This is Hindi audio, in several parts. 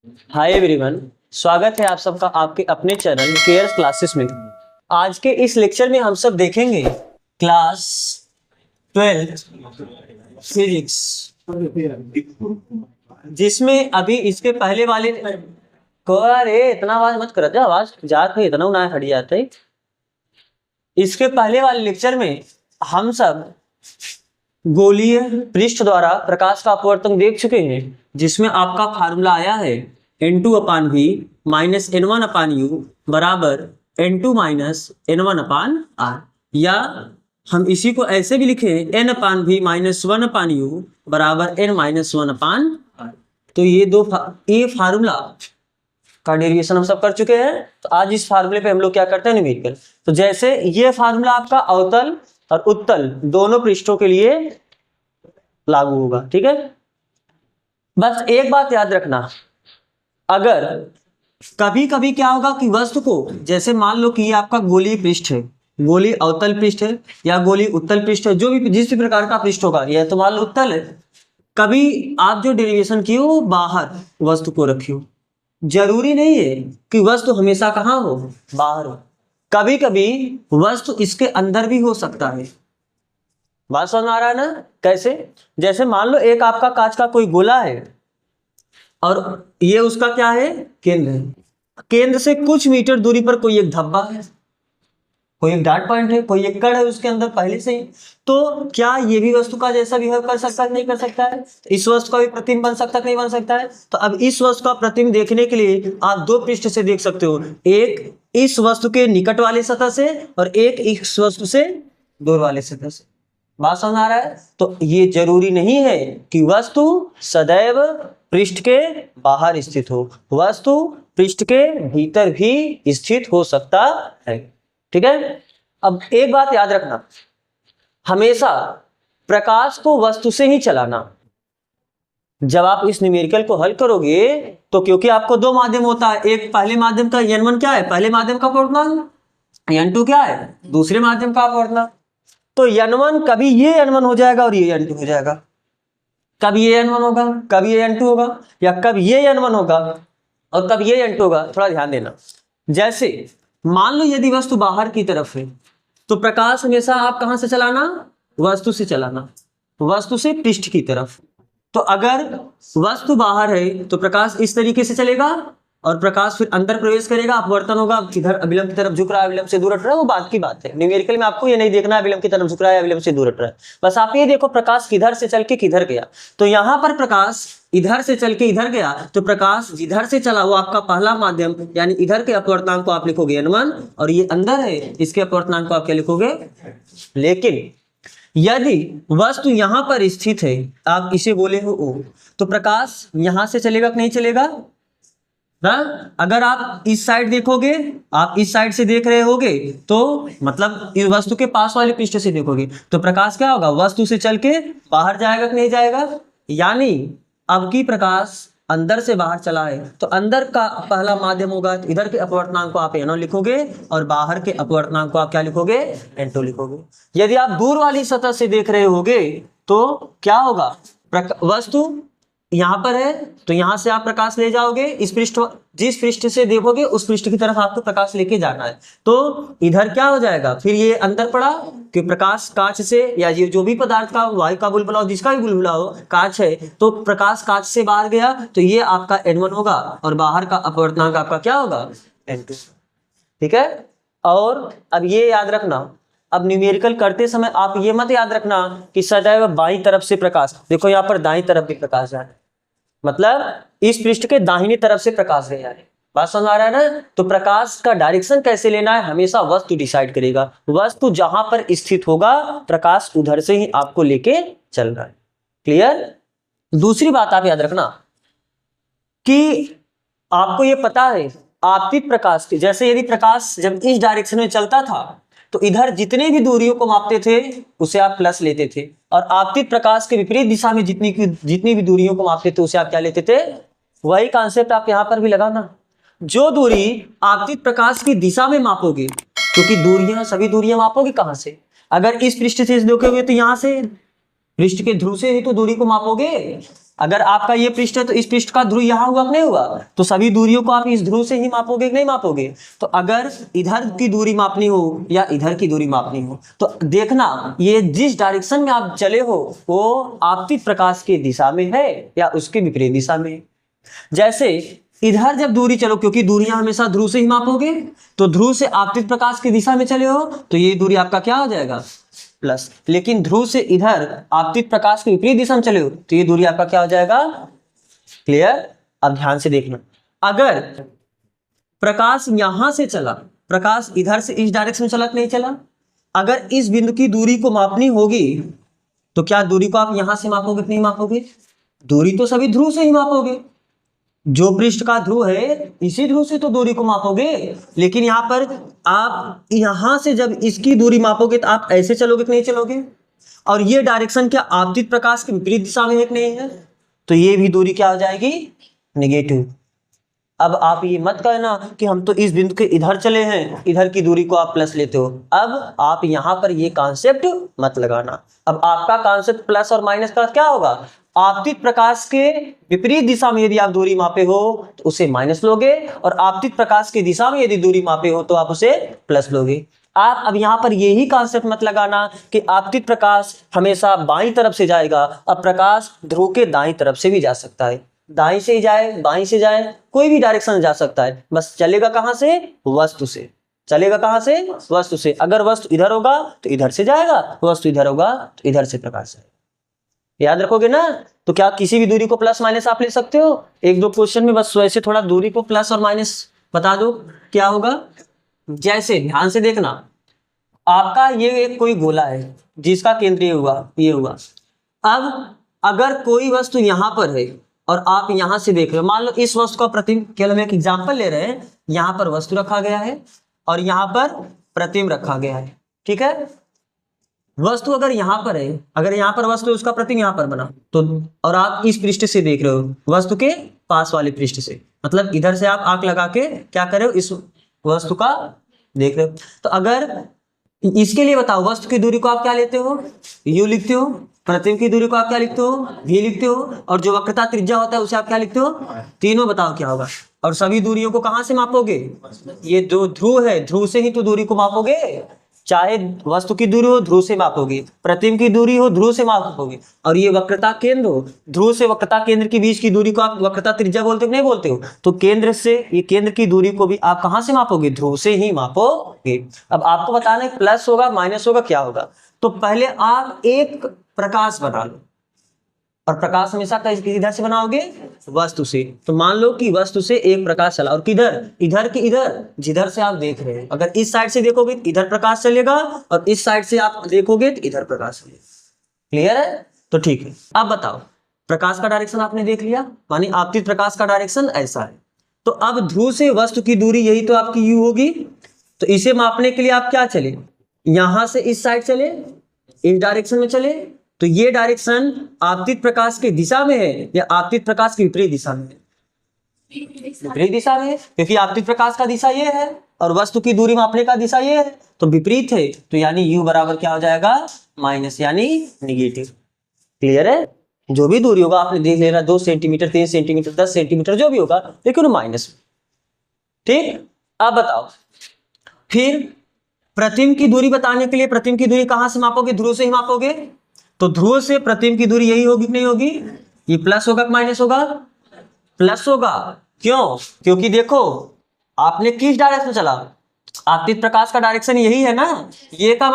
हाय एवरीवन, स्वागत है आप सबका आपके अपने चैनल केयर्स क्लासेस में। आज के इस लेक्चर में हम सब देखेंगे क्लास 12 फिजिक्स, जिसमें अभी इसके पहले वाले को अरे इतना आवाज मत कर, आवाज जात है इतना ना हट जाता है। इसके पहले वाले लेक्चर में हम सब गोलीय पृष्ठ द्वारा प्रकाश का अपवर्तन देख चुके हैं, जिसमें आपका फार्मूला आया है N2 upon V minus N1 upon U बराबर N2 minus N1 upon R, या हम इसी को ऐसे भी लिखे N upon V minus 1 upon U बराबर N माइनस 1 अपान आर। तो ये फार्मूला का डेरिवेशन हम सब कर चुके हैं। तो आज इस फार्मूले पे हम लोग क्या करते हैं, न्यूमेरिकल। तो जैसे ये फार्मूला आपका अवतल और उत्तल दोनों पृष्ठों के लिए लागू होगा, ठीक है। बस एक बात याद रखना, अगर कभी कभी क्या होगा कि वस्तु को, जैसे मान लो कि ये आपका गोलीय पृष्ठ है, गोलीय अवतल पृष्ठ है या गोलीय उत्तल पृष्ठ है, जो भी जिस भी प्रकार का पृष्ठ होगा, यह तो मान लो उत्तल है। कभी आप जो डेरिवेशन किए हो बाहर वस्तु को रखियो, जरूरी नहीं है कि वस्तु हमेशा कहाँ हो, बाहर हो। कभी कभी वस्तु इसके अंदर भी हो सकता है। बात समझ आ रहा है ना? कैसे? जैसे मान लो एक आपका कांच का कोई गोला है और ये उसका क्या है, केंद्र है। केंद्र से कुछ मीटर दूरी पर कोई एक धब्बा है, कोई एक डॉट पॉइंट है, कोई एक कण है उसके अंदर पहले से ही। तो क्या ये भी वस्तु का जैसा बिहेव कर सकता है, नहीं कर सकता है? इस वस्तु का भी प्रतिबिंब बन सकता है, नहीं बन सकता है? तो अब इस वस्तु का प्रतिबिंब देखने के लिए आप दो पृष्ठ से देख सकते हो, एक इस वस्तु के निकट वाले सतह से और एक इस वस्तु से दूर वाले सतह से। बात समझ आ रहा है? तो ये जरूरी नहीं है कि वस्तु सदैव पृष्ठ के बाहर स्थित हो, वस्तु पृष्ठ के भीतर भी स्थित हो सकता है, ठीक है। अब एक बात याद रखना, हमेशा प्रकाश को वस्तु से ही चलाना। जब आप इस न्यूमेरिकल को हल करोगे तो क्योंकि आपको दो माध्यम होता है, एक पहले माध्यम का N1 क्या है, पहले माध्यम का अपवर्तनांक, N2 क्या है, दूसरे माध्यम का अपवर्तनांक। तो N1 कभी ये N1 हो जाएगा और ये N2 हो जाएगा, कभी ये N1 होगा कभी ये N2 होगा, या कभी ये N1 होगा और कभी ये N2 होगा। थोड़ा ध्यान देना, जैसे मान लो यदि वस्तु बाहर की तरफ है तो प्रकाश हमेशा आप कहां से चलाना, वस्तु से चलाना, वस्तु से पृष्ठ की तरफ। तो अगर वस्तु बाहर है तो प्रकाश इस तरीके से चलेगा और प्रकाश फिर अंदर प्रवेश करेगा, अपवर्तन होगा, किधर अभिलंब की तरफ झुक रहा है, अभिलंब से दूर हट रहा है, वो बात की बात है। न्यूमेरिकल में आपको ये नहीं देखना है अभिलंब की तरफ झुक रहा है, अभिलंब से दूर हट रहा है, बस आप ये देखो प्रकाश किधर से चल के किधर गया। तो यहाँ पर प्रकाश इधर से चल के इधर गया, तो प्रकाश जिधर से चला वो आपका पहला माध्यम, यानी इधर के अपवर्तनांक को आप लिखोगे N1, और ये अंदर है इसके अपवर्तनांक को आप क्या लिखोगे। लेकिन यदि वस्तु यहां पर स्थित है, आप इसे बोले हो O, तो प्रकाश यहां से चलेगा कि नहीं चलेगा ना? अगर आप इस साइड देखोगे, आप इस साइड से देख रहे होगे, तो मतलब इस वस्तु के पास वाले पृष्ठ से देखोगे तो प्रकाश क्या होगा, वस्तु से चल के बाहर जाएगा कि नहीं जाएगा। यानी अब की प्रकाश अंदर से बाहर चला है तो अंदर का पहला माध्यम होगा, तो इधर के अपवर्तनांक को आप N1 लिखोगे और बाहर के अपवर्तनांक को आप क्या लिखोगे, N2 लिखोगे। यदि आप दूर वाली सतह से देख रहे होगे तो क्या होगा, वस्तु यहां पर है तो यहां से आप प्रकाश ले जाओगे, इस पृष्ठ जिस पृष्ठ से देखोगे उस पृष्ठ की तरफ आपको प्रकाश लेके जाना है। तो इधर क्या हो जाएगा, फिर ये अंदर पड़ा कि प्रकाश कांच से, या ये जो भी पदार्थ का, वायु का बुलबुला हो, जिसका भी बुलबुला हो, कांच है तो प्रकाश कांच से बाहर गया तो ये आपका N1 होगा और बाहर का अपवर्तनांक आपका क्या होगा, N2, ठीक है। और अब ये याद रखना, अब न्यूमेरिकल करते समय आप ये मत याद रखना कि सदैव बाईं तरफ से प्रकाश, देखो यहाँ पर दाईं तरफ भी प्रकाश है, मतलब इस पृष्ठ के दाहिनी तरफ से प्रकाश गया है। बात समझ आ रहा है ना? तो प्रकाश का डायरेक्शन कैसे लेना है हमेशा वस्तु डिसाइड करेगा, वस्तु जहां पर स्थित होगा प्रकाश उधर से ही आपको लेके चल रहा है। क्लियर? दूसरी बात आप याद रखना कि आपको ये पता है आपतित प्रकाश की, जैसे यदि प्रकाश जब इस डायरेक्शन में चलता था तो इधर जितने भी दूरियों को मापते थे उसे आप प्लस लेते थे, और आपतित प्रकाश के विपरीत दिशा में जितनी भी दूरियों को मापते थे उसे आप क्या लेते थे। वही कॉन्सेप्ट आप यहां पर भी लगाना, जो दूरी आपतित प्रकाश की दिशा में मापोगे, क्योंकि दूरियां सभी दूरियां मापोगे कहां से, अगर इस पृष्ठ से देखोगे तो यहां से पृष्ठ के ध्रुव से ही तो दूरी को मापोगे। अगर आपका ये पृष्ठ है तो इस पृष्ठ का ध्रुव यहाँ हुआ कि नहीं हुआ, तो सभी दूरियों को आप इस ध्रुव से ही मापोगे कि नहीं मापोगे। तो अगर इधर की दूरी मापनी हो या इधर की दूरी मापनी हो तो देखना ये जिस डायरेक्शन में आप चले हो वो आपतित प्रकाश की दिशा में है या उसके विपरीत दिशा में। जैसे इधर जब दूरी चलो, क्योंकि दूरियां हमेशा ध्रुव से ही मापोगे, तो ध्रुव से आपतित प्रकाश की दिशा में चले हो तो ये दूरी आपका क्या हो जाएगा प्लस। लेकिन ध्रुव से इधर आपतित प्रकाश के विपरीत दिशा में चले हो तो ये दूरी आपका क्या हो जाएगा। क्लियर। अब ध्यान से देखना, अगर प्रकाश यहां से चला, प्रकाश इधर से इस डायरेक्शन में चला कि नहीं चला, अगर इस बिंदु की दूरी को मापनी होगी तो क्या दूरी को आप यहां से मापोगे कि नहीं मापोगे। दूरी तो सभी ध्रुव से ही मापोगे, जो पृष्ठ का ध्रुव है इसी ध्रुव से तो दूरी को मापोगे। लेकिन यहाँ पर आप यहां से जब इसकी दूरी मापोगे तो आप ऐसे चलोगे कि नहीं चलोगे, और ये डायरेक्शन क्या आपतित प्रकाश के विपरीत दिशा में है कि नहीं है, तो ये भी दूरी क्या हो जाएगी नेगेटिव। अब आप ये मत कहना कि हम तो इस बिंदु के इधर चले हैं, इधर की दूरी को आप प्लस लेते हो। अब आप यहां पर ये कॉन्सेप्ट मत लगाना। अब आपका कॉन्सेप्ट प्लस और माइनस का क्या होगा, आपतित प्रकाश के विपरीत दिशा में यदि आप दूरी मापे हो तो उसे माइनस लोगे, और आपतित प्रकाश की दिशा में यदि दूरी मापे हो तो आप उसे प्लस लोगे। आप अब यहां पर यही कॉन्सेप्ट मत लगाना कि आपतित प्रकाश हमेशा बाईं तरफ से जाएगा। अब प्रकाश ध्रुव के दाईं तरफ से भी जा सकता है, दाईं से ही जाए बाईं से जाए, कोई भी डायरेक्शन जा सकता है, बस चलेगा कहां से, वस्तु से। चलेगा कहां से, वस्तु से। अगर वस्तु इधर होगा तो इधर से जाएगा, वस्तु इधर होगा तो इधर से प्रकाश जाएगा। याद रखोगे ना। तो क्या किसी भी दूरी को प्लस माइनस आप ले सकते हो, एक दो क्वेश्चन में बस वैसे थोड़ा दूरी को प्लस और माइनस बता दो क्या होगा। जैसे ध्यान से देखना, आपका ये एक कोई गोला है जिसका केंद्र ये हुआ। अब अगर कोई वस्तु यहां पर है और आप यहां से देख रहे हो, मान लो इस वस्तु का प्रतिबिंब, केवल हम एक एग्जांपल ले रहे हैं, यहां पर वस्तु रखा गया है और यहां पर प्रतिबिंब रखा गया है, ठीक है। वस्तु अगर यहां पर है, अगर यहां पर वस्तु उसका प्रतिबिंब यहां पर बना तो, और आप इस पृष्ठ से देख रहे हो वस्तु के पास वाले पृष्ठ से, मतलब इधर से आप आंख लगा के क्या कर रहे हो, इस वस्तु का देख रहे हो। तो अगर इसके लिए बताओ, वस्तु की दूरी को आप क्या लेते हो, यू लिखते हो, प्रतिबिंब की दूरी को आप क्या लिखते हो, वी लिखते हो, और जो वक्रता त्रिज्या होता है उसे आप क्या लिखते हो, तीनों। बताओ क्या होगा। और सभी दूरियों को कहां से मापोगे, ये जो ध्रुव है ध्रुव से ही तो दूरी को मापोगे। चाहे वस्तु की दूरी हो ध्रुव से मापोगे, प्रतिबिंब की दूरी हो ध्रुव से मापोगे, और ये वक्रता केंद्र हो, ध्रुव से वक्रता केंद्र के बीच की दूरी को आप वक्रता त्रिज्या बोलते हो नहीं बोलते हो। तो केंद्र से ये केंद्र की दूरी को भी आप कहां से मापोगे, ध्रुव से ही मापोगे। अब आपको बताना है प्लस होगा माइनस होगा क्या होगा। तो पहले आप एक प्रकाश बना लो, और प्रकाश हमेशा किधर से बनाओगे, वस्तु से। तो मान लो कि वस्तु से एक प्रकाश चला, और किधर, इधर के इधर, जिधर से आप देख रहे हैं। अगर इस साइड से देखोगे तो इधर प्रकाश चलेगा, और इस साइड से आप देखोगे तो इधर प्रकाश चलेगा। क्लियर है। तो ठीक है, अब बताओ, प्रकाश का डायरेक्शन आपने देख लिया, मानी आपतित प्रकाश का डायरेक्शन ऐसा है। तो अब ध्रुव से वस्तु की दूरी यही तो आपकी यू होगी। तो इसे मापने के लिए आप क्या चले, यहां से इस साइड चले, इस डायरेक्शन में चले, तो ये डायरेक्शन आपतित प्रकाश की दिशा में है या आपतित प्रकाश की विपरीत दिशा में है, विपरीत दिशा में है, क्योंकि आपतित प्रकाश का दिशा ये है और वस्तु की दूरी मापने का दिशा ये है, तो विपरीत है। तो यानी u बराबर क्या हो जाएगा, माइनस, यानी निगेटिव। क्लियर है। जो भी दूरी होगा आपने देख लेना, 2 सेंटीमीटर 3 सेंटीमीटर 10 सेंटीमीटर जो भी होगा, लेकिन माइनस। ठीक। अब बताओ, फिर प्रतिबिंब की दूरी बताने के लिए प्रतिबिंब की दूरी कहां से मापोगे, ध्रुव से ही मापोगे। तो ध्रुव से प्रतिबिंब की दूरी यही होगी कि नहीं होगी, ये प्लस होगा कि माइनस होगा, प्लस होगा। क्यों, क्योंकि देखो आपने किस डायरेक्शन में चला, आपतित प्रकाश का डायरेक्शन यही है ना, ये का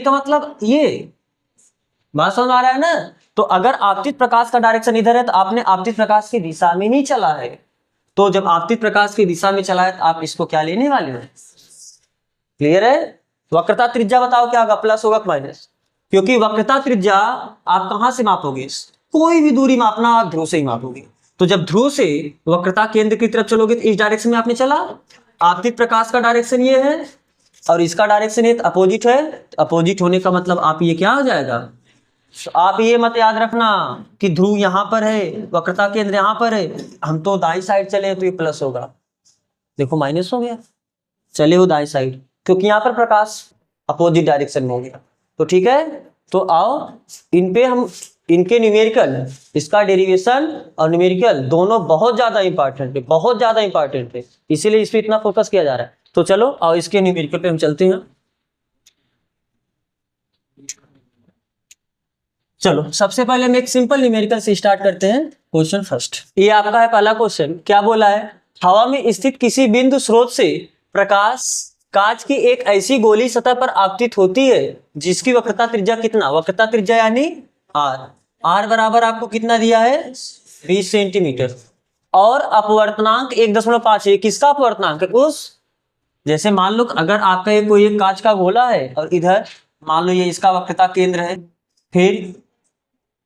मतलब ये बात समझ आ रहा है ना। तो अगर आपतित प्रकाश का डायरेक्शन इधर है तो आपने आपतित प्रकाश की दिशा में ही चला है। तो जब आपतित प्रकाश की दिशा में चला है तो आप इसको क्या लेने वाले हो। क्लियर है। वक्रता त्रिज्या बताओ क्या होगा, प्लस होगा कि माइनस, क्योंकि वक्रता त्रिज्या आप कहां से मापोगे, कोई भी दूरी मापना आप ध्रुव से ही मापोगे। तो जब ध्रुव से वक्रता केंद्र की तरफ चलोगे तो इस डायरेक्शन में आपने चला, आपतित प्रकाश का डायरेक्शन ये है और इसका डायरेक्शन ये अपोजिट है। अपोजिट होने का मतलब आप ये क्या हो जाएगा, तो आप ये मत याद रखना कि ध्रुव यहां पर है, वक्रता केंद्र यहां पर है, हम तो दाईं साइड चले तो ये प्लस होगा। देखो माइनस हो गया, चले हो दाईं साइड, क्योंकि यहां पर प्रकाश अपोजिट डायरेक्शन में हो गया। तो ठीक है, तो आओ इन पे हम इनके न्यूमेरिकल, इसका डेरिवेशन और न्यूमेरिकल दोनों बहुत ज्यादा इंपॉर्टेंट है, बहुत ज्यादा इंपॉर्टेंट है, इसीलिए इस पे इतना फोकस किया जा रहा है। तो चलो और इसके न्यूमेरिकल पे हम चलते हैं। चलो सबसे पहले हम एक सिंपल न्यूमेरिकल से स्टार्ट करते हैं। क्वेश्चन फर्स्ट, ये आपका है पहला क्वेश्चन। क्या बोला है? हवा में स्थित किसी बिंदु स्रोत से प्रकाश कांच की एक ऐसी गोली सतह पर आपतित होती है जिसकी वक्रता त्रिज्या कितना, वक्रता त्रिज्या यानी आर, आर बराबर आपको कितना दिया है 20 सेंटीमीटर, और अपवर्तनांक 1.5 है। किसका अपवर्तनांक है? उस, जैसे मान लो अगर आपका एक कोई एक कांच का गोला है और इधर मान लो ये इसका वक्रता केंद्र है, फिर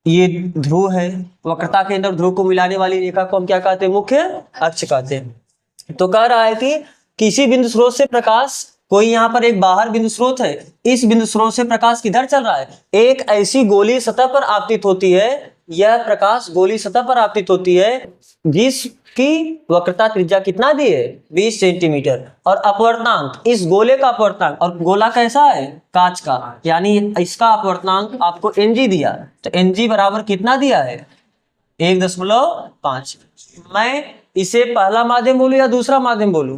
ये ध्रुव है, वक्रता केंद्र और ध्रुव को मिलाने वाली रेखा को हम क्या कहते हैं? मुख्य अक्ष कहते हैं। तो कह रहा है कि किसी बिंदु स्रोत से प्रकाश, कोई यहाँ पर एक बाहर बिंदु स्रोत है, इस बिंदु स्रोत से प्रकाश किधर चल रहा है? एक ऐसी गोली सतह पर आपतित होती है, यह प्रकाश गोली सतह पर आपतित होती है जिसकी वक्रता त्रिज्या कितना दी है 20 सेंटीमीटर, और अपवर्तनांक, इस गोले का अपवर्तनांक, और गोला कैसा है? कांच का, यानी इसका अपवर्तनांक आपको एनजी दिया, तो एनजी बराबर कितना दिया है 1.5। मैं इसे पहला माध्यम बोलूं या दूसरा माध्यम बोलूं?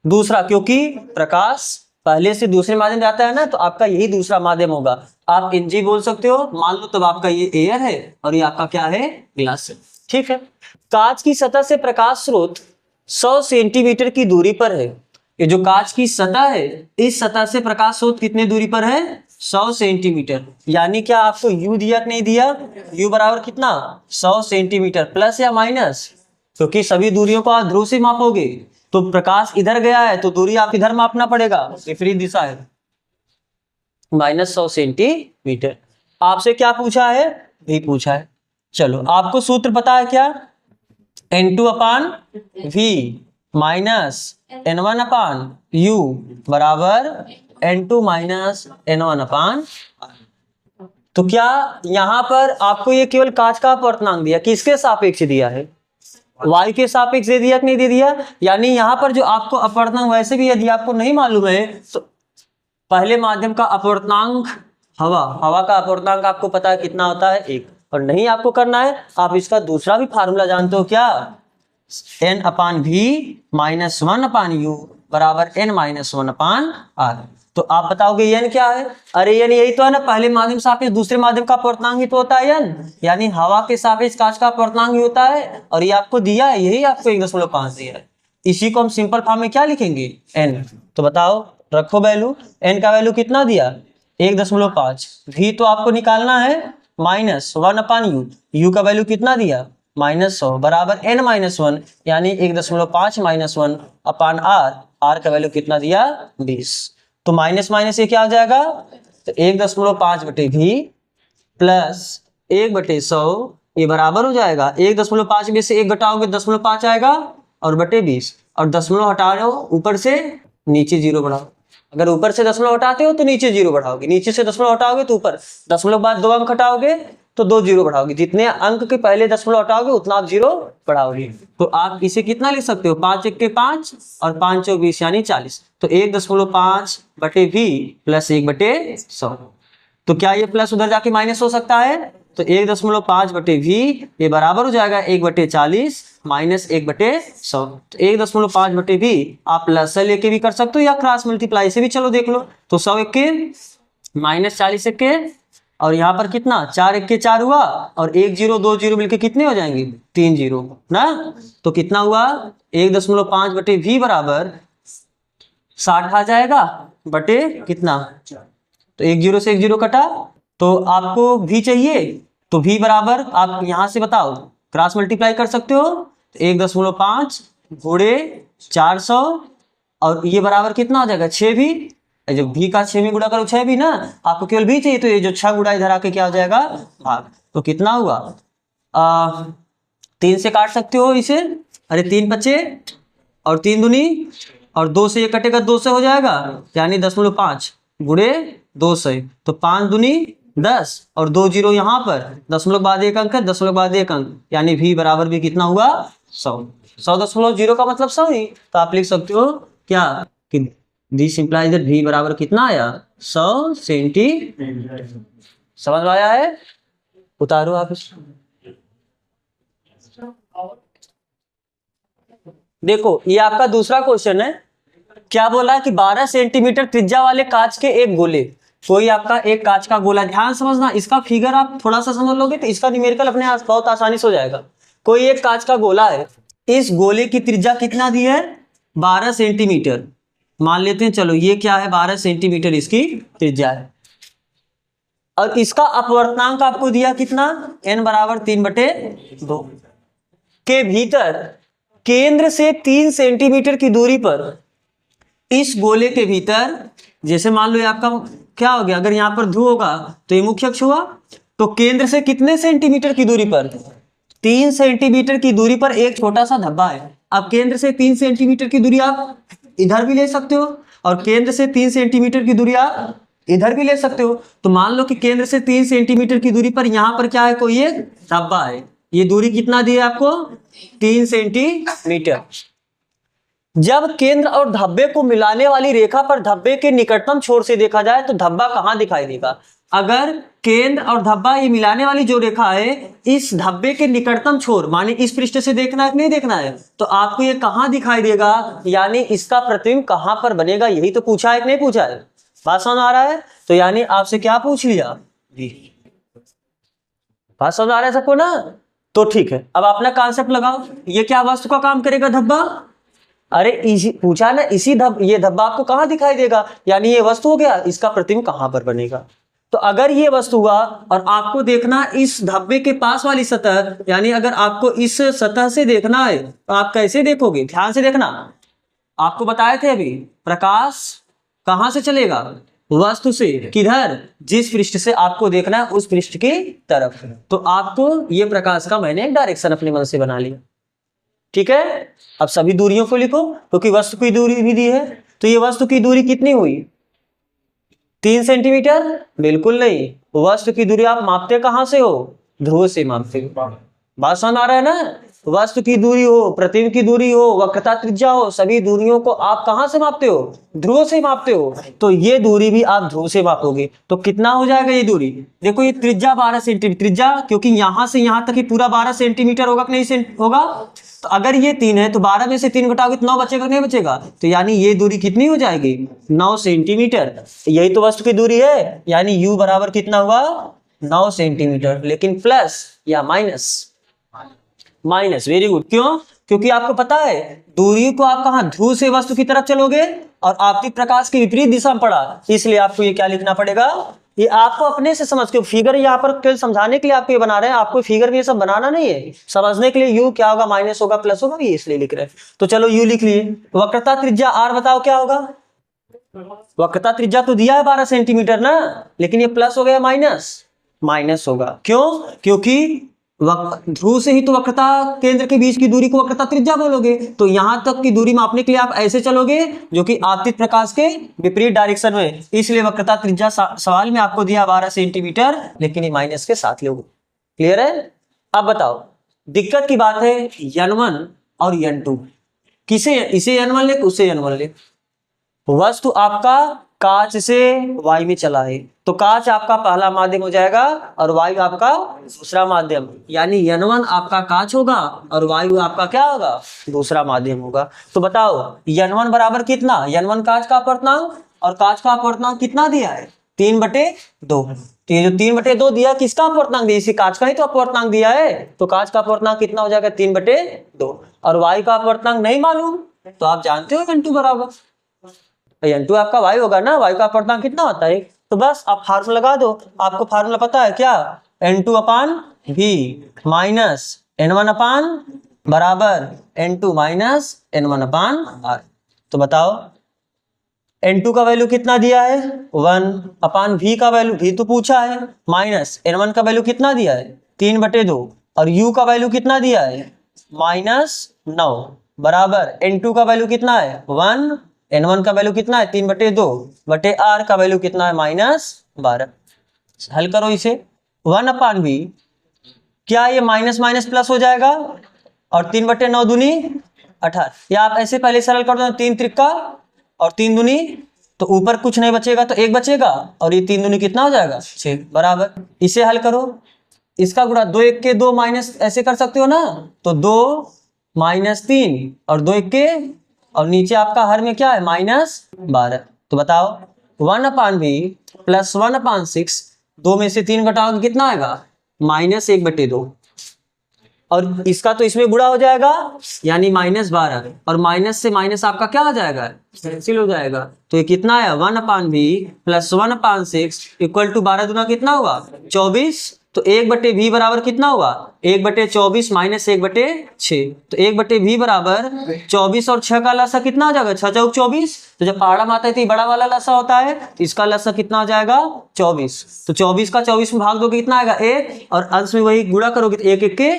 दूसरा, क्योंकि प्रकाश पहले से दूसरे माध्यम जाता है ना, तो आपका यही दूसरा माध्यम होगा। आप एनजी बोल सकते हो, मान लो तब आपका ये एयर है और ये आपका क्या है? ग्लास है। ठीक है। कांच की सतह से प्रकाश स्रोत 100 सेंटीमीटर की दूरी पर है। ये जो कांच की सतह है, इस सतह से प्रकाश स्रोत कितने दूरी पर है? 100 सेंटीमीटर। यानी क्या आपको यू दिया कि नहीं दिया? यू बराबर कितना 100 सेंटीमीटर, प्लस या माइनस? क्योंकि सभी दूरियों को आप ध्रुव से मापोगे, तो प्रकाश इधर गया है तो दूरी आप इधर मापना पड़ेगा, विपरीत दिशा है, -100 सेंटीमीटर। आपसे क्या पूछा है? भी पूछा है। चलो आपको सूत्र पता है क्या? N2 अपान V माइनस N1 अपान U बराबर N2 माइनस N1 अपान। तो क्या यहाँ पर आपको ये केवल कांच का अपवर्तनांक दिया, किसके सापेक्ष दिया है? y के सापेक्ष दे दिया कि नहीं दे दिया? यानी यहाँ पर जो आपको अपवर्तनांक, वैसे भी यदि आपको नहीं मालूम है तो पहले माध्यम का अपवर्तनांक, हवा का अपवर्तनांक आपको पता है कितना होता है 1, और नहीं आपको करना है, आप इसका दूसरा भी फार्मूला जानते हो क्या? N अपान V माइनस 1 अपान U बराबर N माइनस 1 अपान R। तो आप बताओगे n क्या है? अरे n यही तो है ना, पहले माध्यम सापेक्ष दूसरे माध्यम का अपवर्तनांक ही तो होता है n, यानी हवा के सापेक्ष कांच का अपवर्तनांक ही होता है, और ये आपको दिया है, यही आपको 1.5 दिया है। इसी को हम सिंपल फॉर्म में क्या लिखेंगे? n। तो बताओ, रखो वैल्यू, n का वैल्यू कितना दिया 1.5, v तो आपको निकालना है -1 अपान u, u का वैल्यू कितना दिया -100 बराबर n माइनस 1, यानी 1.5 माइनस 1 अपान r, r का वैल्यू कितना दिया 20। तो माइनस माइनस ये क्या हो जाएगा? तो 1.5 बटे v प्लस 1/100, ये बराबर हो जाएगा 1.5 में से 1 घटाओगे 0.5 आएगा, और बटे 20, और दशमलव हटा रहे हो ऊपर से नीचे 0 बढ़ाओ। अगर ऊपर से दशमलव हटाते हो तो नीचे 0 बढ़ाओगे, नीचे से दशमलव हटाओगे तो ऊपर, दशमलव बाद 2 अंक हटाओगे तो 2 0 बढ़ाओगे, जितने अंक के पहले दशमलव हटाओगे उतना आप 0 बढ़ाओगे। तो आप इसे कितना लिख सकते हो? 5 1 के 5 और 5 चौक 20 यानी 40। तो 1.5 बटे v प्लस 1/100। तो क्या ये प्लस उधर जाके माइनस हो सकता है? तो 1.5 बटे v ये बराबर हो जाएगा 1/40 माइनस 1/100। तो 1.5 बटे v आप प्लस से लेके भी कर सकते हो या क्रॉस मल्टीप्लाई से भी, चलो देख लो। तो 100 1 के -40 1 के, और यहाँ पर कितना 4 1 के 4 हुआ, और 1 0 2 0 मिलके कितने हो जाएंगे? 3 0 ना। तो कितना हुआ 1.5 बटे v बराबर 60 आ जाएगा, बटे कितना, तो 1 0 से 1 0 कटा, तो आपको v चाहिए, तो v बराबर आप यहाँ से बताओ क्रॉस मल्टीप्लाई कर सकते हो, तो 1.5 गुणे 400, और ये बराबर कितना हो जाएगा 6 भी, जब v का 6 में गुणा करो 6 भी ना, आपको केवल v चाहिए, तो ये जो 6 गुणा इधर आके क्या हो जाएगा भाग। तो कितना हुआ 3 से काट सकते हो इसे, अरे 3 बचे और 3 दूनी, और 2 से ये कटेगा 2 से हो जाएगा, यानी 0.5 गुणे 2 से, तो 5 दूनी 10 और 2 0 यहाँ पर, दशमलव बाद 1 अंक है, दशमलव बाद 1 अंक, यानी v बराबर भी कितना हुआ 100। 100.0 का मतलब 100 ही, तो आप लिख सकते हो क्या कि दिस इंप्लाइज दैट v बराबर कितना आया 100 सेंटीमीटर। समझ में आया है? उतारो आप इसको। देखो ये आपका दूसरा क्वेश्चन है। क्या बोला कि 12 सेंटीमीटर त्रिज्या वाले कांच के एक गोले, कोई आपका एक कांच का गोला, ध्यान समझना, इसका फिगर आप थोड़ा सा समझ लोगे तो इसका न्यूमेरिकल अपने आप बहुत आसानी से हो जाएगा। कोई एक कांच का गोला है, इस गोले की त्रिज्या कितना दी है? 12 सेंटीमीटर मान लेते हैं। चलो ये क्या है? 12 सेंटीमीटर इसकी त्रिज्या है, और इसका अपवर्तनांक आपको दिया कितना? n बराबर 3/2 के भीतर केंद्र से 3 सेंटीमीटर की दूरी पर, इस गोले के भीतर, जैसे मान लो ये आपका क्या हो गया, अगर यहाँ पर ध्रुव होगा तो ये मुख्य अक्ष हुआ, तो केंद्र से कितने सेंटीमीटर की दूरी पर? 3 सेंटीमीटर की दूरी पर एक छोटा सा धब्बा है। अब केंद्र से 3 सेंटीमीटर की दूरी आप इधर भी ले सकते हो, और केंद्र से 3 सेंटीमीटर की दूरी आप इधर भी ले सकते हो। तो मान लो कि केंद्र से 3 सेंटीमीटर की दूरी पर यहाँ पर क्या है? कोई एक धब्बा है। ये दूरी कितना दी है आपको? 3 सेंटीमीटर। जब केंद्र और धब्बे को मिलाने वाली रेखा पर धब्बे के निकटतम छोर से देखा जाए तो धब्बा कहाँ दिखाई देगा? अगर केंद्र और धब्बा ये मिलाने वाली जो रेखा है, इस धब्बे के निकटतम छोर माने इस पृष्ठ से देखना है कि नहीं देखना है, तो आपको ये कहाँ दिखाई देगा, यानी इसका प्रतिबिंब कहाँ पर बनेगा, यही तो पूछा है कि नहीं पूछा है? बात समझ आ रहा है? तो यानी आपसे क्या पूछ लिया, बात समझ आ रहा है सबको ना? तो ठीक है, अब अपना कॉन्सेप्ट लगाओ। ये क्या वस्तु का काम करेगा? धब्बा। अरे इसी पूछा ना, इसी ये धब्बा आपको कहाँ दिखाई देगा, यानी ये वस्तु हो गया, इसका प्रतिबिंब कहाँ पर बनेगा। तो अगर ये वस्तु हुआ और आपको देखना इस धब्बे के पास वाली सतह, यानी अगर आपको इस सतह से देखना है तो आप कैसे देखोगे? ध्यान से देखना, आपको बताए थे अभी, प्रकाश कहाँ से चलेगा? वस्तु से। किधर? जिस पृष्ठ से आपको देखना है उस पृष्ठ की तरफ। तो आपको ये प्रकाश का मैंने एक डायरेक्शन अपने मन से बना लिया। ठीक है, अब सभी दूरियों को लिखो, क्योंकि वस्तु की दूरी भी दी है। तो ये वस्तु की दूरी कितनी हुई? 3 सेंटीमीटर? बिल्कुल नहीं, वस्तु की दूरी आप मापते कहां से हो? ध्रुव से मापते हो। बात समझ आ रहा है ना? वस्तु की दूरी हो, प्रतिबिंब की दूरी हो, वक्रता त्रिज्या हो, सभी दूरियों को आप कहां से मापते हो? ध्रुव से मापते हो। तो ये दूरी भी आप ध्रुव से मापोगे, तो कितना हो जाएगा ये दूरी? देखो ये त्रिज्या 12 सेंटीमीटर, त्रिज्या क्योंकि यहां से यहां तक ही पूरा 12 सेंटीमीटर होगा कि नहीं होगा? तो अगर ये 3 है तो 12 में से 3 घटाओगे तो 9 बचेगा नहीं बचेगा? तो यानी ये दूरी कितनी हो जाएगी? 9 सेंटीमीटर। यही तो वस्तु की दूरी है, यानी u बराबर कितना हुआ? 9 सेंटीमीटर। लेकिन प्लस या माइनस? माइनस। Very good. क्यों? क्योंकि आपको पता है दूरी को आप कहां, ध्रुव से वस्तु की तरफ चलोगे और आपतित प्रकाश की विपरीत दिशा में पड़ा, इसलिए आपको ये क्या लिखना पड़ेगा? ये आपको अपने से समझ के, फिगर यहाँ पर केवल समझाने के लिए आपको ये बना रहे हैं, आपको फिगर में ये सब बनाना नहीं है, समझने के लिए यू क्या होगा, माइनस होगा, प्लस होगा, ये इसलिए लिख रहे हैं। तो चलो यू लिख लिए। वक्रता त्रिज्या आर बताओ क्या होगा? वक्रता त्रिज्या तो दिया है 12 सेंटीमीटर ना, लेकिन ये प्लस हो गया माइनस? माइनस होगा। क्यों? क्योंकि ध्रुव से ही तो वक्रता केंद्र के बीच की दूरी को वक्रता त्रिज्या बोलोगे, तो यहां तक की दूरी मापने के लिए आप ऐसे चलोगे जो कि आपतित प्रकाश के विपरीत डायरेक्शन में, इसलिए वक्रता त्रिज्या सवाल में आपको दिया 12 सेंटीमीटर, लेकिन ये माइनस के साथ लोगे। क्लियर है? अब बताओ, दिक्कत की बात है n1 और n2, किसे, इसे n1 ले उसे n1 ले। वस्तु आपका कांच से वायु में चला है, तो कांच आपका पहला माध्यम हो जाएगा और वायु आपका दूसरा माध्यम, यानी n1 आपका कांच होगा और वायु आपका क्या होगा? दूसरा माध्यम होगा। तो बताओ n1 बराबर कितना? n1 कांच का अपवर्तनांक, और कांच का अपवर्तनांक कितना दिया है? 3/2। तो ये जो 3/2 दिया किसका अपवर्तनांक दिया? इसी कांच का ही तो अपवर्तनांक दिया है, तो कांच का अपवर्तनांक कितना हो जाएगा? 3/2। और वायु का अपवर्तनांक नहीं मालूम तो आप जानते हो n2 बराबर, n2 आपका वायु होगा ना, वायु का अपवर्तनांक कितना होता है? तो बस आप फार्मूला लगा दो, आपको फार्मूला पता है क्या? n2/v माइनस n1/ बराबर n2 माइनस n1/r। तो बताओ n2 का वैल्यू कितना दिया है? 1/v का वैल्यू v तो पूछा है, माइनस n1 का वैल्यू कितना दिया है? 3/2, और u का वैल्यू कितना दिया है? -9 बराबर n2 का वैल्यू कितना है? 1, n1 का वैल्यू कितना है? 3/2 बटे r का वैल्यू कितना है? -12। हल करो इसे। 1/v, क्या ये माइनस माइनस प्लस हो जाएगा? और 3/9 दूनी 18, या आप ऐसे पहले सरल कर दो, 3 त्रिका और 3 दूनी, तो ऊपर कुछ नहीं बचेगा तो 1 बचेगा, और ये 3 दूनी कितना हो जाएगा? 6 बराबर। इसे हल करो, इसका गुणा 2 1 के 2 माइनस ऐसे कर सकते हो ना, तो 2 माइनस 3 और 2 1 के, और नीचे आपका हर में क्या है -12। तो बताओ 1/v प्लस 1/6, 2 में से 3 घटाओगे कितना आएगा -1/2, और इसका तो इसमें गुणा हो जाएगा यानी -12, और माइनस से माइनस आपका क्या हो जाएगा कैंसिल हो जाएगा। तो ये कितना आया 1/v प्लस 1/6 इक्वल टू 12 दूना कितना हुआ 24। तो 1/v बराबर कितना हुआ 1/24 माइनस 1/6, तो 1/v बराबर 24 और 6 का लसा कितना आ जाएगा 6 चौक 24। तो जब पहाड़ा में आता है तो बड़ा वाला लसा होता है, तो इसका लसा कितना आ जाएगा 24। तो 24 का 24 में भाग दोगे कितना आएगा 1, और अंश में वही गुणा करोगे तो 1 1 के,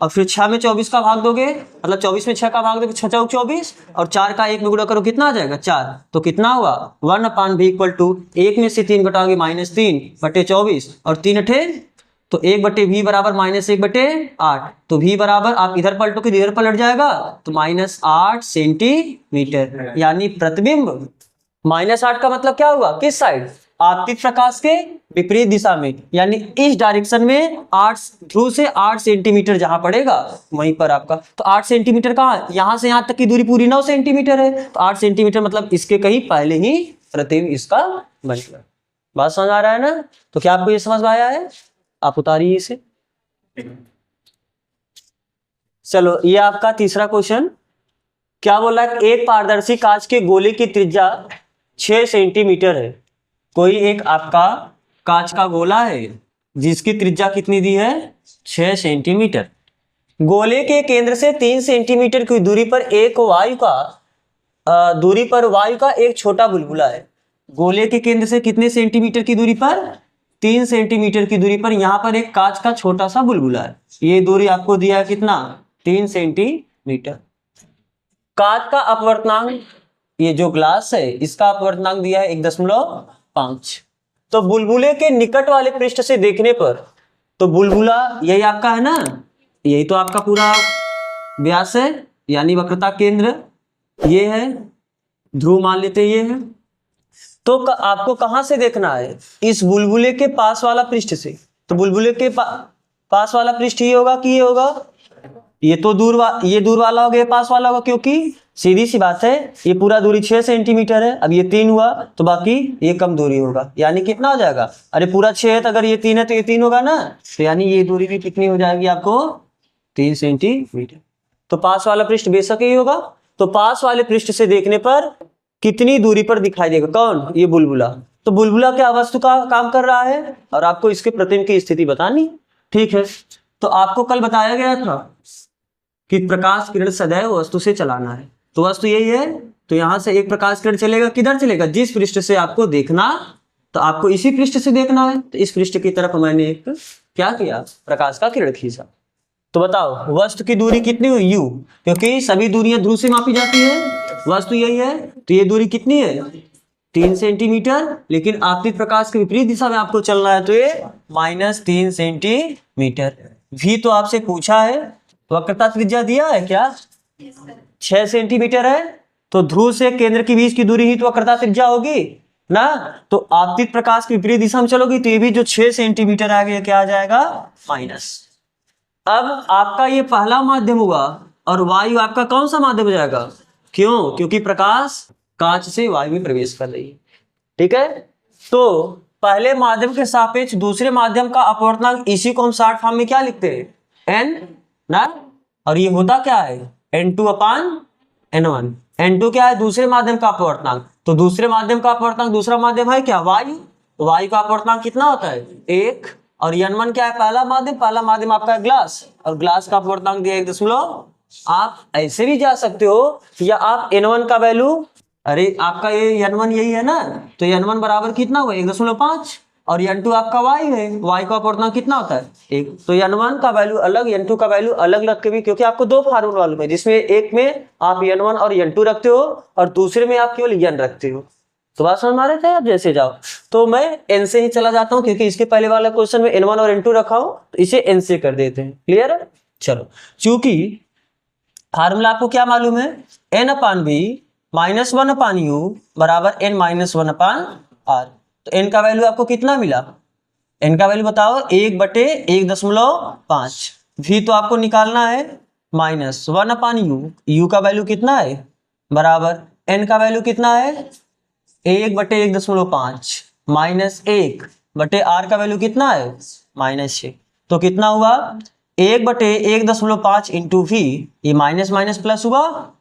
और फिर 6 में 24 का भाग दोगे, मतलब 24 में 6 का भाग दोगे 6 चौक 24, और 4 का 1 में गुणा करो कितना आ जाएगा 4। तो कितना हुआ 1/v इक्वल टू 1 में से 3 घटाओगे -3/24 और 3 अठे, तो 1/v बराबर -1/8। तो v बराबर आप इधर पलटो कि इधर पलट जाएगा, तो -8 सेंटीमीटर, यानी प्रतिबिंब -8 का मतलब क्या हुआ किस साइड आपतित प्रकाश के विपरीत दिशा में, यानी इस डायरेक्शन में 8 ध्रुव से 8 सेंटीमीटर जहां पड़ेगा वहीं पर आपका। तो 8 सेंटीमीटर कहाँ, यहां से यहां तक की दूरी पूरी 9 सेंटीमीटर है, तो 8 सेंटीमीटर मतलब इसके कहीं पहले ही प्रतिबिंब इसका बनेगा। बात समझ आ रहा है ना। तो क्या आपको ये समझ में आया है, आप उतारिए इसे। चलो ये आपका तीसरा क्वेश्चन क्या बोला है, एक पारदर्शी कांच के गोले की त्रिज्या 6 सेंटीमीटर है। कोई एक आपका कांच का गोला है जिसकी त्रिज्या कितनी दी है 6 सेंटीमीटर। गोले के केंद्र से 3 सेंटीमीटर की दूरी पर वायु का एक छोटा बुलबुला है। गोले के केंद्र से कितने सेंटीमीटर की दूरी पर 3 सेंटीमीटर की दूरी पर यहाँ पर एक कांच का छोटा सा बुलबुला है। ये दूरी आपको दिया है कितना 3 सेंटीमीटर। कांच का अपवर्तनांक, ये जो ग्लास है इसका अपवर्तनांक दिया है 1.5। तो बुलबुले के निकट वाले पृष्ठ से देखने पर, तो बुलबुला यही आपका है ना, यही तो आपका पूरा व्यास है यानी वक्रता केंद्र ये है, ध्रुव मान लेते ये है। तो आपको कहां से देखना है इस बुलबुले के पास वाला पृष्ठ से। तो बुलबुले के पास वाला पृष्ठ ये होगा कि ये होगा, ये तो ये दूर वाला हो गया पास वाला होगा, क्योंकि सीधी सी बात है ये पूरा दूरी 6 सेंटीमीटर है, अब ये 3 हुआ तो बाकी ये कम दूरी होगा, यानी कितना हो जाएगा, अरे पूरा 6 है तो अगर ये 3 है तो ये 3 होगा ना, तो यानी ये दूरी भी कितनी हो जाएगी आपको 3 सेंटीमीटर। तो पास वाला पृष्ठ बेशक ही होगा। तो पास वाले पृष्ठ से देखने पर कितनी दूरी पर दिखाई देगा कौन, ये बुलबुला। तो बुलबुला क्या वस्तु का काम कर रहा है और आपको इसके प्रतिबिंब की स्थिति बतानी, ठीक है। तो आपको कल बताया गया था कि प्रकाश किरण सदैव वस्तु से चलाना है, तो वस्तु यही है। तो यहां से एक प्रकाश किरण चलेगा, किधर चलेगा, जिस पृष्ठ से आपको देखना, तो आपको इसी पृष्ठ से देखना है, तो इस पृष्ठ की तरफ मैंने एक क्या किया, प्रकाश का किरण खींचा। तो बताओ वस्तु की दूरी कितनी हुई u, क्योंकि सभी दूरियां ध्रुव से मापी जाती है, वस्तु यही है, तो ये दूरी कितनी है 3 सेंटीमीटर, लेकिन आपतित प्रकाश के विपरीत दिशा में आपको चलना है, तो ये -3 सेंटीमीटर। भी तो आपसे पूछा है वक्रता त्रिज्या दिया है क्या 6 सेंटीमीटर है, तो ध्रुव से केंद्र के बीच की दूरी ही तो वक्रता त्रिज्या होगी ना। तो आपतित प्रकाश की विपरीत दिशा में चलोगी तो ये भी जो 6 सेंटीमीटर आ गया क्या आ जाएगा माइनस। अब आपका ये पहला माध्यम हुआ और वायु आपका कौन सा माध्यम हो जाएगा, क्यों, क्योंकि प्रकाश कांच से वायु में प्रवेश कर रही है, ठीक है। तो पहले माध्यम के सापेक्ष दूसरे माध्यम का अपवर्तनांक, इसी को हम शॉर्ट फॉर्म में क्या लिखते हैं n ना, और ये होता क्या है n2/n1। n2 क्या है दूसरे माध्यम का अपवर्तनांक, तो दूसरे माध्यम का अपवर्तनांक दूसरा माध्यम है क्या वायु, वायु का अपवर्तनांक कितना होता है 1, और n1 क्या है पहला माध्यम आपका है ग्लास, और ग्लास का अपवर्तनांक दिया 1. आप ऐसे भी जा सकते हो, या आप n1 का वैल्यू, अरे आपका ये n1 यही है ना, तो n1 बराबर कितना हुआ 1.5, और n2 आपका y है, y का अपवर्तनांक कितना होता है 1, तो n1 का वैल्यू अलग n2 का वैल्यू अलग रख के भी, क्योंकि आपको दो फार्मूला मालूम है, जिसमें एक में आप n1 और n2 रखते हो और दूसरे में आप केवल n रखते हो। तो बात समझ में आ रहे थे आप, जैसे जाओ तो मैं n से ही चला जाता हूँ, क्योंकि इसके पहले वाला क्वेश्चन में n1 और n2 रखा हो, तो इसे n से कर देते हैं, क्लियर है। चलो चूंकि फार्मूला आपको क्या मालूम है n/v -1/u बराबर n -1/r, तो n का वैल्यू आपको कितना मिला n का वैल्यू बताओ 1/1.5। v तो आपको निकालना है -1/u। u का वैल्यू कितना है बराबर n का वैल्यू कितना है 1/1.5 -1/r का वैल्यू कितना है -6। तो कितना हुआ 1/1.5 इंटू v, ये माइनस माइनस प्लस हुआ,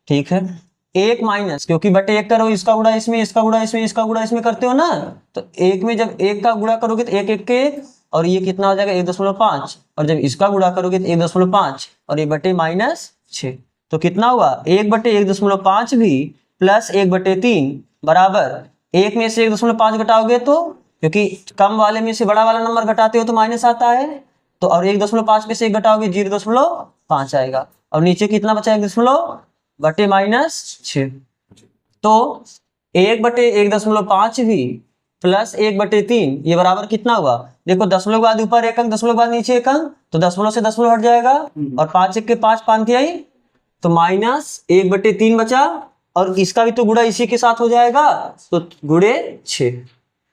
ठीक है। एक माइनस, क्योंकि बटे एक करो, इसका गुणा इसमें, इसका गुणा इसमें, इसका गुणा इसमें करते हो ना, तो एक में जब एक का गुणा करोगे तो एक एक के एक, और ये कितना हो जाएगा 1.5, और जब इसका गुणा करोगे तो 1.5, और ये बटे -6। तो कितना हुआ 1/1.5 भी प्लस 1/3 बराबर, एक में से 1.5 घटाओगे तो, क्योंकि कम वाले में से बड़ा वाला नंबर घटाते हो तो माइनस आता है, तो और 1.5 में से 1 घटाओगे 0.5 आएगा, और नीचे कितना बचा 1/6। तो 1/1.5 भी प्लस 1/3 ये बराबर कितना हुआ, देखो दशमलव के बाद ऊपर एक अंक, दशमलव के बाद नीचे एक अंक, तो दशमलव से दशमलव हट जाएगा, और 5 1 के 5 5 आई, तो -1/3 बचा, और इसका भी तो गुणा इसी के साथ हो जाएगा, तो गुणे 6।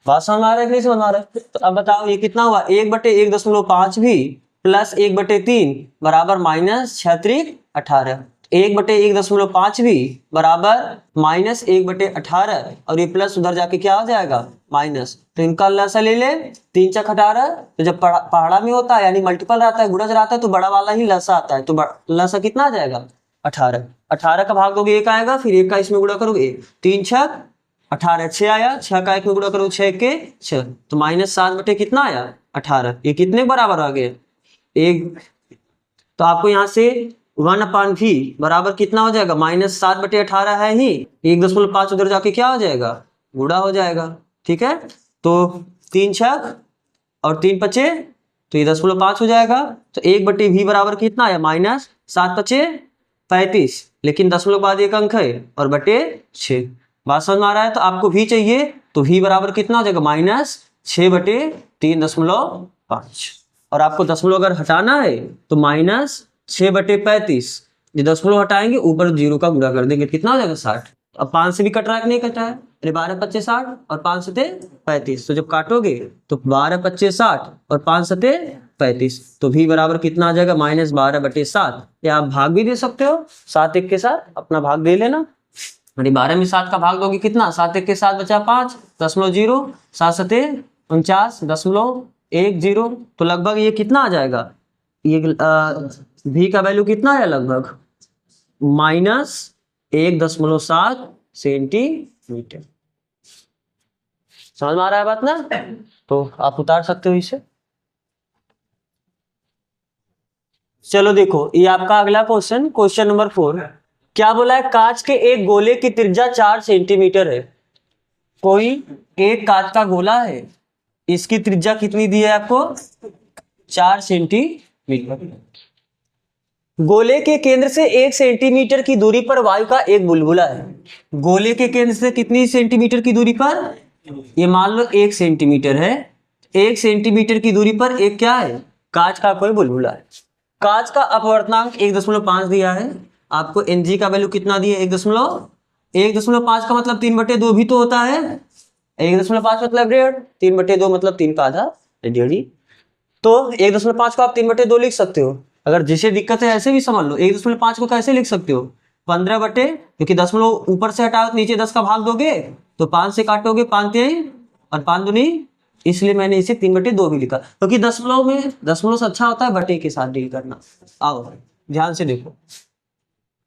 बात समझ में आ रहा है कि नहीं समझ में आ रहा है? तो अब बताओ ये कितना हुआ 1/1.5 भी प्लस 1/3 बराबर -6×18। 1/1.5 भी बराबर -1/18, और ये प्लस उधर जाके क्या हो जाएगा माइनस, तो इनका लसा ले ले, 3 × 18, तो जब पहाड़ा में होता है यानी मल्टीपल रहता है, गुणज रहता है, तो बड़ा वाला ही लसा आता है, तो लसा कितना आ जाएगा 18। 18 का भाग दोगे 1 आएगा, फिर 1 का इसमें गुणा करोगे 3 × 6 18, 6 आया, 6 का 1 में गुणा करोगे 6 के 6, तो -7 बटे कितना आया 18। ये कितने बराबर आ गए 1, तो आपको यहाँ से 1/v बराबर कितना हो जाएगा -7/18 है ही, 1.5 उधर जाके क्या हो जाएगा गुणा हो जाएगा, ठीक है। तो 3 6 और 3 5, तो ये 0.5 हो जाएगा, तो 1/v बराबर कितना है -7 5 35, लेकिन दशमलव के बाद एक अंक है, और बटे 6। बात समझ में आ रहा है? तो आपको v चाहिए, तो v बराबर कितना हो जाएगा -6/3.5, और आपको दशमलव अगर हटाना है तो -6/35, ये दशमलव हटाएंगे, ऊपर 0 का गुणा कर देंगे, कितना हो जाएगा 60। अब 5 से भी कट रहा है कि नहीं कट रहा है, अरे 12 5 60 और 5 7 35, तो जब काटोगे तो 12 5 60 और 5 7 35, तो v बराबर कितना आ जाएगा -12/7। या आप भाग भी दे सकते हो, 7 1 के साथ अपना भाग दे लेना, अरे 12 में 7 का भाग दोगे कितना, 7 1 के 7 बचा 5 0.0, 7 7 49.10, तो लगभग ये कितना आ जाएगा, ये v का वैल्यू कितना है लगभग -1.7 सेंटीमीटर। समझ में आ रहा है बात ना? तो आप उतार सकते हो इसे। चलो देखो ये आपका अगला क्वेश्चन, क्वेश्चन नंबर 4। क्या बोला है, कांच के एक गोले की त्रिज्या 4 सेंटीमीटर है। कोई एक कांच का गोला है, इसकी त्रिज्या कितनी दी है आपको 4 सेंटीमीटर। गोले के केंद्र से 1 सेंटीमीटर की दूरी पर वायु का एक बुलबुला है। गोले के केंद्र से कितनी सेंटीमीटर की दूरी पर, ये मान लो 1 सेंटीमीटर है, 1 सेंटीमीटर की दूरी पर एक क्या है कांच का कोई बुलबुला है। कांच का अपवर्तनांक 1.5 दिया है, आपको Ng का वैल्यू कितना दिया 1.5 का मतलब 3/2 भी तो होता है, 1.5 मतलब 1.5, 3/2 मतलब 3 का आधा 1.5, तो 1.5 को आप 3/2 लिख सकते हो। अगर जिसे दिक्कत है ऐसे भी समझ लो, 1.5 को कैसे लिख सकते हो 15 क्योंकि दशमलव ऊपर से हटाओ तो नीचे 10 का भाग दोगे, तो 5 से काटोगे 5 3 और 5 दूनी, इसलिए मैंने इसे 3/2 भी लिखा, क्योंकि दशमलव में दशमलव से अच्छा होता है बटे के साथ डील करना। आओ ध्यान से देखो,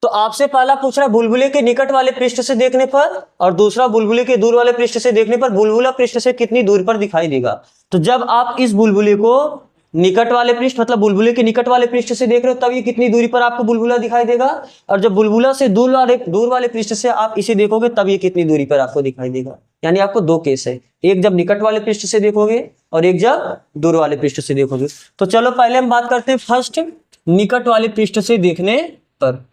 तो आपसे पहला पूछ रहा है बुलबुले के निकट वाले पृष्ठ से देखने पर, और दूसरा बुलबुले के दूर वाले पृष्ठ से देखने पर बुलबुला पृष्ठ से कितनी दूरी पर दिखाई देगा। तो जब आप इस बुलबुले को निकट वाले पृष्ठ मतलब बुलबुले के निकट वाले पृष्ठ से देख रहे हो, तब ये कितनी दूरी पर आपको बुलबुला दिखाई देगा, और जब बुलबुला से दूर वाले पृष्ठ से आप इसे देखोगे तब ये कितनी दूरी पर आपको दिखाई देगा। यानी आपको दो केस है, एक जब निकट वाले पृष्ठ से देखोगे और एक जब दूर वाले पृष्ठ से देखोगे। तो चलो पहले हम बात करते हैं फर्स्ट निकट वाले पृष्ठ से देखने पर।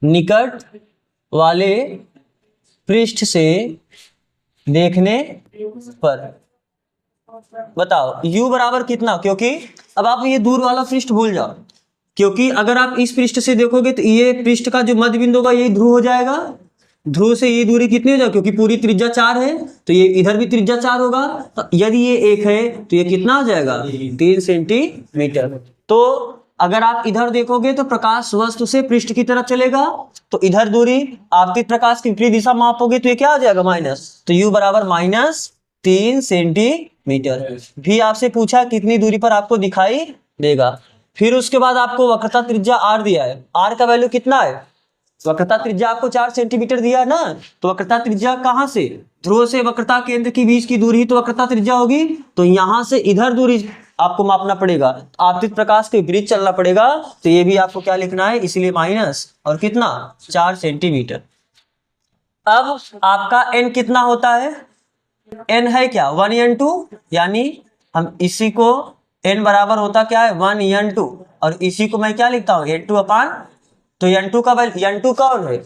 निकट वाले पृष्ठ से देखने पर बताओ u बराबर कितना, क्योंकि अब आप ये दूर वाला पृष्ठ भूल जाओ, क्योंकि अगर आप इस पृष्ठ से देखोगे तो ये पृष्ठ का जो मध्य बिंदु होगा यही ध्रुव हो जाएगा, ध्रुव से ये दूरी कितनी हो जाएगी, क्योंकि पूरी त्रिज्या 4 है तो ये इधर भी त्रिज्या 4 होगा, तो यदि ये 1 है तो ये कितना हो जाएगा 3 सेंटीमीटर। तो अगर आप इधर देखोगे तो प्रकाश वस्तु से पृष्ठ की तरफ चलेगा, तो इधर दूरी आपतित प्रकाश की विपरीत दिशा मापोगे तो ये क्या हो जाएगा माइनस, तो u बराबर -3 सेंटीमीटर। भी आपसे पूछा कितनी दूरी पर आपको दिखाई देगा। फिर उसके बाद आपको वक्रता त्रिज्या r दिया है, r का वैल्यू कितना है, वक्रता त्रिज्या आपको 4 सेंटीमीटर दिया है ना, तो वक्रता त्रिज्या कहाँ से, ध्रुव से वक्रता केंद्र के बीच की दूरी तो वक्रता त्रिज्या होगी, तो यहां से इधर दूरी आपको मापना पड़ेगा, आपतित प्रकाश के विपरीत चलना पड़ेगा, तो ये भी आपको क्या लिखना है, इसीलिए माइनस और कितना 4 सेंटीमीटर। अब आपका n कितना होता है, n है क्या 1n2, यानी हम इसी को n बराबर होता क्या है 1n2, और इसी को मैं क्या लिखता हूँ n2 अपान, तो n2 का n2 कौन है,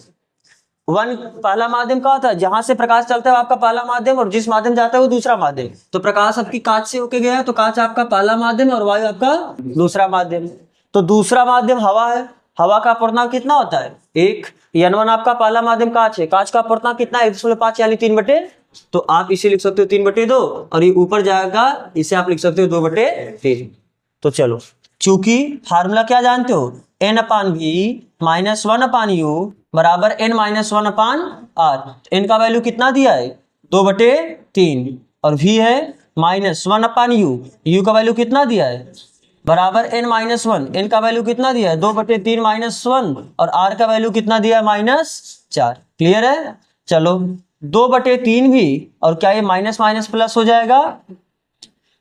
1 पहला माध्यम का होता है, जहां से प्रकाश चलता है आपका पहला माध्यम, और जिस माध्यम जाता है वो दूसरा माध्यम। तो प्रकाश आपकी कांच से होके गया है, तो कांच आपका पहला माध्यम और वायु आपका दूसरा माध्यम। तो दूसरा माध्यम हवा है, हवा का अपूर्णांक कितना होता है 1, n1 आपका पहला माध्यम कांच है, कांच का अपूर्णांक कितना है 1.5 यानी 3/, तो आप इसे लिख सकते हो 3/2, और ये ऊपर जाएगा इसे आप लिख सकते हो 2/3। तो चलो, चूंकि फार्मूला क्या जानते हो, n/v -1/u बराबर n-1/r, n का वैल्यू कितना दिया है 2/3, और v है -1/u, u का वैल्यू कितना दिया है बराबर n-1, n का वैल्यू कितना दिया है 2/3 -1, और r का वैल्यू कितना दिया है -4। क्लियर है। चलो 2/3 भी, और क्या ये माइनस माइनस प्लस हो जाएगा,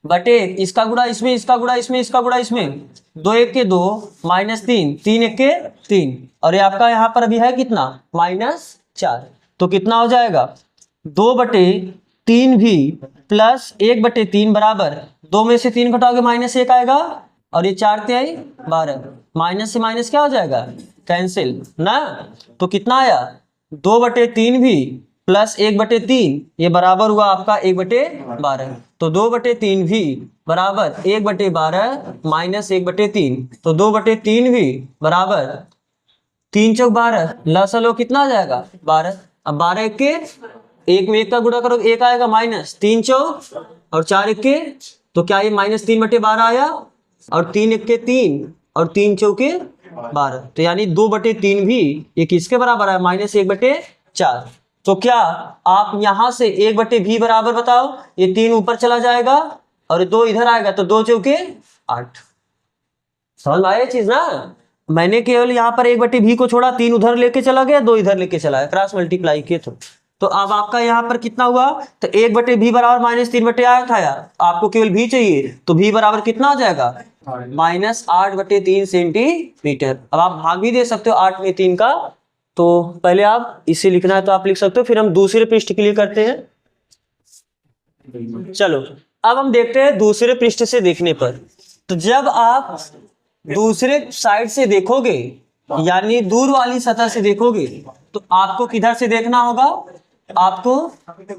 बटे इसका गुणा इसमें, इसका गुणा इसमें, इसका गुणा इसमें, 2 1 के 2 -3, 3 1 के 3, और ये आपका यहाँ पर अभी है कितना -4, तो कितना हो जाएगा 2/3 भी प्लस 1/3 बराबर 2 में से 3 घटाओगे -1 आएगा, और ये 4 ते आई 12, माइनस से माइनस क्या हो जाएगा कैंसिल ना, तो कितना आया 2/3 भी प्लस 1/3, ये बराबर हुआ आपका 1/12, तो 2/3 भी बराबर 1/12 माइनस 1/3, तो 2/3 भी बराबर 3 चौक 12, लसलो कितना आ जाएगा 12। अब 12 1 के, 1 में 1 का गुणा करो 1 आएगा -3 चौक, और 4 1 के, तो क्या ये -3/12 आया, और 3 1 के 3, और 3 चौके 12, तो यानी 2/3 भी ये किसके बराबर है -1/4। तो क्या आप यहां से 1/v बराबर बताओ, ये 3 ऊपर चला जाएगा और 2 इधर आएगा, तो 2 चौके 8। समझ में आया चीज ना, मैंने केवल यहाँ पर 1/v को छोड़ा, 3 उधर लेके चला गया, 2 इधर लेके चला गया, क्रॉस मल्टीप्लाई किए तो अब आपका यहाँ पर कितना हुआ, तो 1/v बराबर -3/8 आया, आपको केवल v चाहिए, तो v बराबर कितना आ जाएगा -8/3 सेंटीमीटर। अब आप भाग भी दे सकते हो 8 में 3 का, तो पहले आप इसे लिखना है तो आप लिख सकते हो, फिर हम दूसरे पृष्ठ के लिए करते हैं। चलो अब हम देखते हैं दूसरे पृष्ठ से देखने पर, तो जब आप दूसरे साइड से देखोगे यानी दूर वाली सतह से देखोगे, तो आपको किधर से देखना होगा, आपको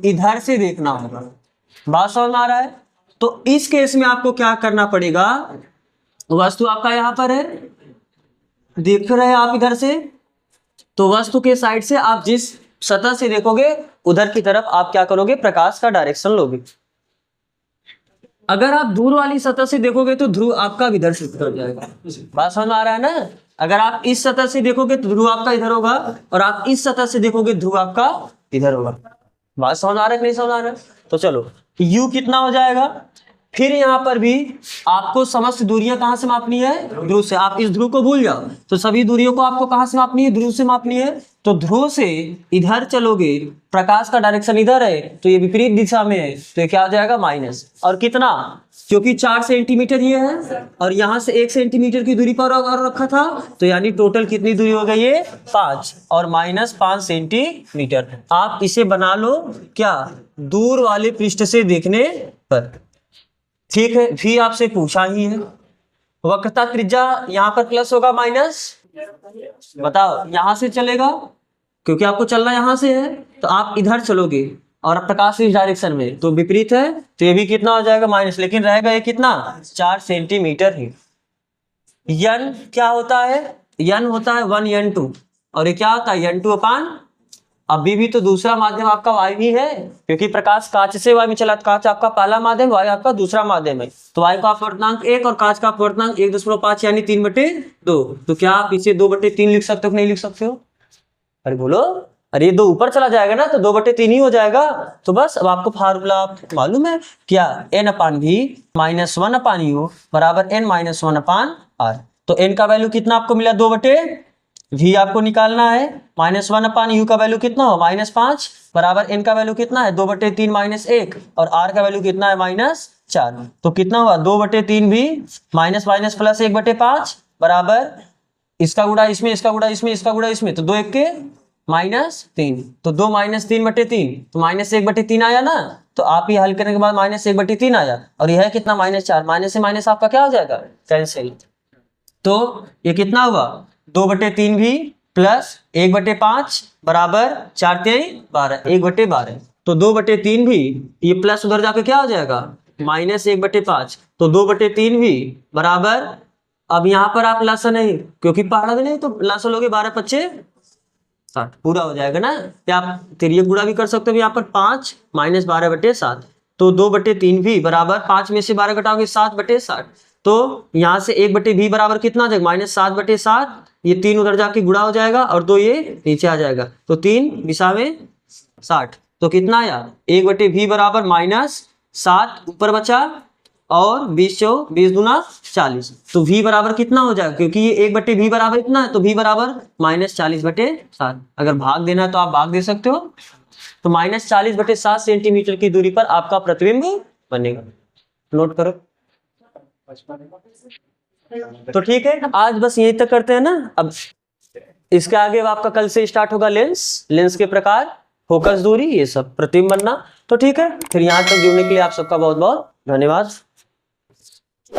इधर से देखना होगा। बात समझ में आ रहा है। तो इस केस में आपको क्या करना पड़ेगा, वस्तु आपका यहां पर है, देख रहे हैं आप इधर से, तो वस्तु के साइड से आप जिस सतह से देखोगे उधर की तरफ आप क्या करोगे, प्रकाश का डायरेक्शन लोगे। अगर आप दूर वाली सतह से देखोगे तो ध्रुव आपका इधर से उतर जाएगा। बात समझ में आ रहा है ना। अगर आप इस सतह से देखोगे तो ध्रुव आपका इधर होगा, और आप इस सतह से देखोगे ध्रुव आपका इधर होगा। बात समझ आ रहा है नहीं समझ आ रहा है। तो चलो u कितना हो जाएगा, फिर यहाँ पर भी आपको समस्त दूरियां कहां से मापनी है, ध्रुव से। आप इस ध्रुव को भूल जाओ, तो सभी दूरियों को आपको कहां से मापनी है, ध्रुव से मापनी है। तो ध्रुव से इधर चलोगे, प्रकाश का डायरेक्शन इधर है, तो ये विपरीत दिशा में है, तो ये क्या हो जाएगा माइनस, और कितना, क्योंकि 4 सेंटीमीटर ये है और यहाँ से 1 सेंटीमीटर की दूरी पर और रखा था, तो यानी टोटल कितनी दूरी हो गई है 5, और -5 सेंटीमीटर। आप इसे बना लो क्या, दूर वाले पृष्ठ से देखने पर। ठीक है, भी आपसे पूछा ही है। वक्रता त्रिज्या यहाँ पर प्लस होगा माइनस, बताओ यहां से चलेगा क्योंकि आपको चलना यहां से है, तो आप इधर चलोगे और प्रकाश इस डायरेक्शन में, तो विपरीत है, तो ये भी कितना हो जाएगा माइनस, लेकिन रहेगा ये कितना 4 सेंटीमीटर ही। n क्या होता है, n होता है 1n2, और ये क्या होता है n2/r, अभी भी तो दूसरा माध्यम आपका वायु ही है, क्योंकि प्रकाश कांच से वायु में चला, कांच आपका पहला माध्यम, वायु आपका दूसरा माध्यम है। तो वायु का अपवर्तनांक 1 और कांच का अपवर्तनांक 1.5 यानी 3/2। तो क्या आप इसे 2/3 लिख सकते हो कि नहीं लिख सकते हो? अरे बोलो, अरे 2 ऊपर चला जाएगा ना तो 2/3 ही हो जाएगा। तो बस अब आपको फार्मूला मालूम है क्या, n/v -1/u बराबर n-1/r। तो n का वैल्यू कितना आपको मिला, 2/v आपको निकालना है, -1/u का वैल्यू कितना हो -5 बराबर n का वैल्यू कितना है 2/3 -1 और r का वैल्यू कितना है -4। तो कितना हुआ 2/3v माइनस प्लस 1/5 बराबर इसका गुणा इसमें, इसका गुणा इसमें, इसका गुणा इसमें, तो 2 1 के -3, तो 2 -3/3 तो -1/3 आया ना। तो आप ये हल करने के बाद -1/3 आया और यह है कितना -4, माइनस से माइनस आपका क्या हो जाएगा, कैंसिल। तो ये कितना हुआ 2/3v प्लस 1/5 बराबर 4 3 12, 1/12। तो 2/3v ये प्लस उधर जाके क्या हो जाएगा -1/5, तो 2/3v बराबर, अब यहाँ पर आप लसन नहीं क्योंकि पढ़ोगे नहीं तो लसन लोगे 12 5 60 पूरा हो जाएगा ना। या आप तिरिय गुणा भी कर सकते हो यहाँ पर 5 -12/7। तो 2/3v बराबर 5 में से 12 घटाओगे 7/60। तो यहाँ से 1/v बराबर कितना आ जाएगा -7/7, ये 3 उधर जाके गुणा हो जाएगा और 2 ये नीचे आ जाएगा, तो 3 × 60। तो कितना आया 1/v बराबर -7 ऊपर बचा और 20 दूना 40। तो v बराबर कितना हो जाएगा, क्योंकि ये 1/v बराबर इतना है तो v बराबर -40/7। अगर भाग देना है तो आप भाग दे सकते हो। तो -40/7 सेंटीमीटर की दूरी पर आपका प्रतिबिंब बनेगा। नोट करो। तो ठीक है, आज बस यहीं तक करते हैं ना। अब इसके आगे आपका कल से स्टार्ट होगा लेंस के प्रकार, फोकस दूरी, ये सब प्रतिबिंब बनना। तो ठीक है, फिर यहाँ तक जुड़ने के लिए आप सबका बहुत बहुत धन्यवाद।